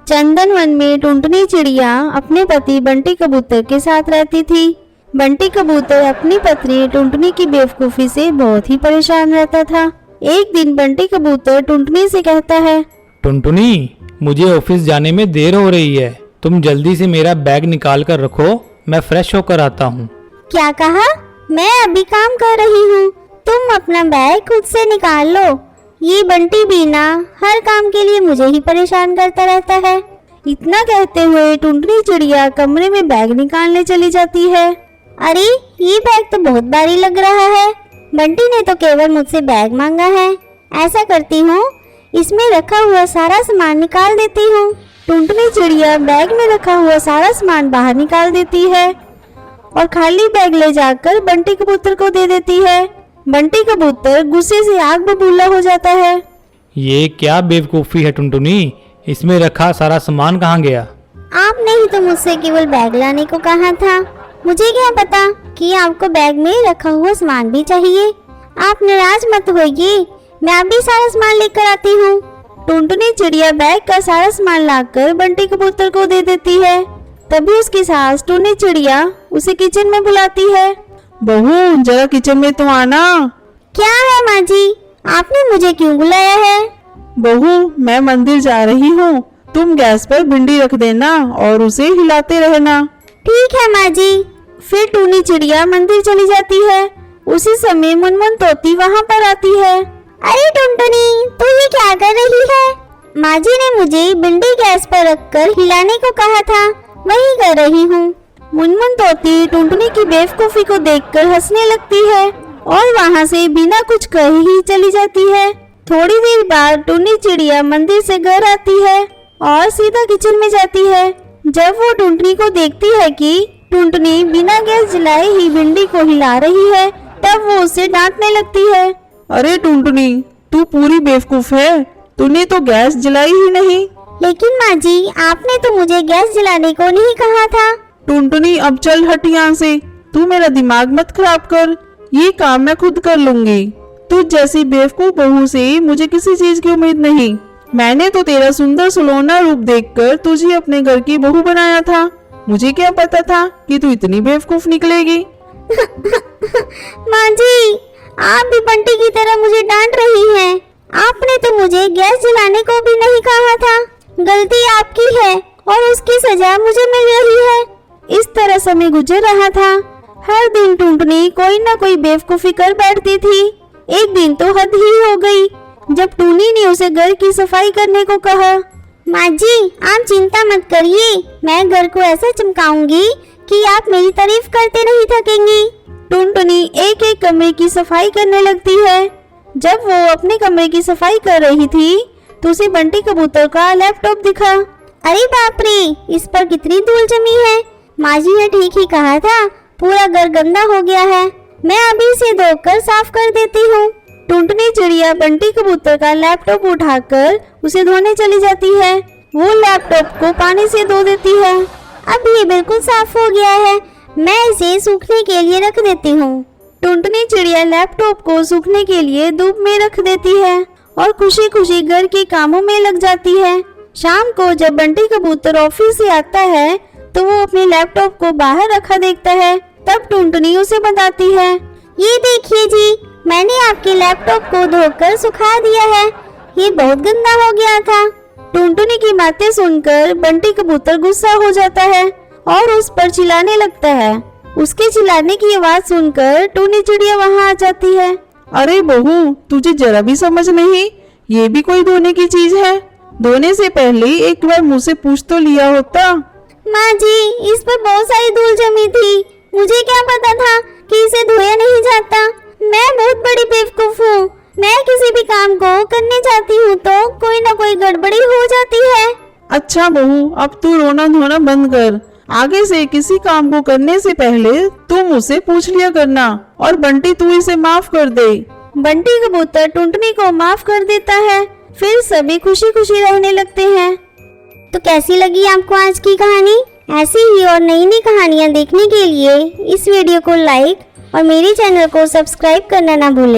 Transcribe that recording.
चंदन one में टुनटुनी चिड़िया अपने पति बंटी कबूतर के साथ रहती थी। बंटी कबूतर अपनी पत्नी टुनटुनी की बेवकूफी से बहुत ही परेशान रहता था। एक दिन बंटी कबूतर टुनटुनी से कहता है, टुनटुनी, मुझे ऑफिस जाने में देर हो रही है, तुम जल्दी से मेरा बैग निकाल कर रखो, मैं फ्रेश होकर आता हूँ। क्या कहा? मैं अभी काम कर रही हूँ, तुम अपना बैग खुद से निकाल लो। ये बंटी बीना हर काम के लिए मुझे ही परेशान करता रहता है। इतना कहते हुए टुनटुनी चिड़िया कमरे में बैग निकालने चली जाती है। अरे ये बैग तो बहुत भारी लग रहा है, बंटी ने तो केवल मुझसे बैग मांगा है। ऐसा करती हूँ, इसमें रखा हुआ सारा सामान निकाल देती हूँ। टुनटुनी चिड़िया बैग में रखा हुआ सारा सामान बाहर निकाल देती है और खाली बैग ले जाकर बंटी कबूतर को दे देती है। बंटी कबूतर गुस्से से आग बबूला हो जाता है। ये क्या बेवकूफ़ी है टुनटुनी, इसमें रखा सारा सामान कहाँ गया? आपने ही तो मुझसे केवल बैग लाने को कहा था, मुझे क्या पता कि आपको बैग में रखा हुआ सामान भी चाहिए। आप नाराज मत होइए, मैं अभी सारा सामान लेकर आती हूँ। टुनटुनी चिड़िया बैग का सारा सामान लाकर बंटी कबूतर को दे देती है। तभी उसकी सास टुनटुनी चिड़िया उसे किचन में बुलाती है। बहू, जरा किचन में तो आना। क्या है माँ जी, आपने मुझे क्यों बुलाया है? बहू, मैं मंदिर जा रही हूँ, तुम गैस पर भिंडी रख देना और उसे हिलाते रहना। ठीक है माँ जी। फिर टुनटुनी चिड़िया मंदिर चली जाती है। उसी समय मुनमुन तोती वहाँ पर आती है। अरे टुनटुनी, तू ये क्या कर रही है? माँ जी ने मुझे भिंडी गैस पर रखकर हिलाने को कहा था, वही कर रही हूँ। मुनमुन तोती टुनटुनी की बेवकूफी को देखकर हंसने लगती है और वहाँ से बिना कुछ कहे ही चली जाती है। थोड़ी देर बाद टुनटुनी चिड़िया मंदिर से घर आती है और सीधा किचन में जाती है। जब वो टुनटुनी को देखती है कि टुनटुनी बिना गैस जलाए ही भिंडी को हिला रही है, तब वो उसे डांटने लगती है। अरे टुनटुनी, तू पूरी बेवकूफ है, तूने तो गैस जलाई ही नहीं। लेकिन माँ जी, आपने तो मुझे गैस जलाने को नहीं कहा था। टुनटुनी, अब चल हट यहाँ से, तू मेरा दिमाग मत खराब कर, ये काम मैं खुद कर लूंगी। तुझ जैसी बेवकूफ बहू से मुझे किसी चीज की उम्मीद नहीं। मैंने तो तेरा सुंदर सुलौना रूप देखकर तुझे अपने घर की बहू बनाया था, मुझे क्या पता था कि तू इतनी बेवकूफ निकलेगी। माँ जी, आप भी बंटी की तरह मुझे डांट रही हैं। आपने तो मुझे गैस जलाने को भी नहीं कहा था। गलती आपकी है और उसकी सजा मुझे मिल रही है। इस तरह समय गुजर रहा था। हर दिन टुनटुनी कोई न कोई बेवकूफी कर बैठती थी। एक दिन तो हद ही हो गई जब टुनी ने उसे घर की सफाई करने को कहा। माँ जी, आप चिंता मत करिए, मैं घर को ऐसा चमकाऊंगी कि आप मेरी तारीफ करते नहीं थकेंगी। टुनटुनी एक एक कमरे की सफाई करने लगती है। जब वो अपने कमरे की सफाई कर रही थी तो उसे बंटी कबूतर का लैपटॉप दिखा। अरे बाप रे, इस पर कितनी धूल जमी है। माँ जी ने ठीक ही कहा था, पूरा घर गंदा हो गया है, मैं अभी इसे धोकर साफ कर देती हूँ। टुनटुनी चिड़िया बंटी कबूतर का लैपटॉप उठाकर उसे धोने चली जाती है। वो लैपटॉप को पानी से धो देती है। अब ये बिल्कुल साफ हो गया है, मैं इसे सूखने के लिए रख देती हूँ। टुनटुनी चिड़िया लैपटॉप को सूखने के लिए धूप में रख देती है और खुशी खुशी घर के कामों में लग जाती है। शाम को जब बंटी कबूतर ऑफिस से आता है तो वो अपने लैपटॉप को बाहर रखा देखता है। तब टुनटुनी उसे बताती है, ये देखिए जी, मैंने आपके लैपटॉप को धोकर सुखा दिया है, ये बहुत गंदा हो गया था। टुनटुनी की बातें सुनकर बंटी कबूतर गुस्सा हो जाता है और उस पर चिल्लाने लगता है। उसके चिल्लाने की आवाज सुनकर टुनटुनी चिड़िया वहाँ आ जाती है। अरे बहू, तुझे जरा भी समझ नहीं, ये भी कोई धोने की चीज है? धोने से पहले एक बार मुझसे पूछ तो लिया होता। माँ जी, इस पर बहुत सारी धूल जमी थी, मुझे क्या पता था कि इसे धोया नहीं जाता। मैं बहुत बड़ी बेवकूफ हूँ, मैं किसी भी काम को करने जाती हूँ तो कोई ना कोई गड़बड़ी हो जाती है। अच्छा बहू, अब तू रोना धोना बंद कर, आगे से किसी काम को करने से पहले तू मुझसे पूछ लिया करना। और बंटी, तू इसे माफ कर दे। बंटी कबूतर टुनटुनी को माफ कर देता है। फिर सभी खुशी खुशी रहने लगते हैं। तो कैसी लगी आपको आज की कहानी? ऐसी ही और नई नई कहानियाँ देखने के लिए इस वीडियो को लाइक और मेरे चैनल को सब्सक्राइब करना ना भूलें।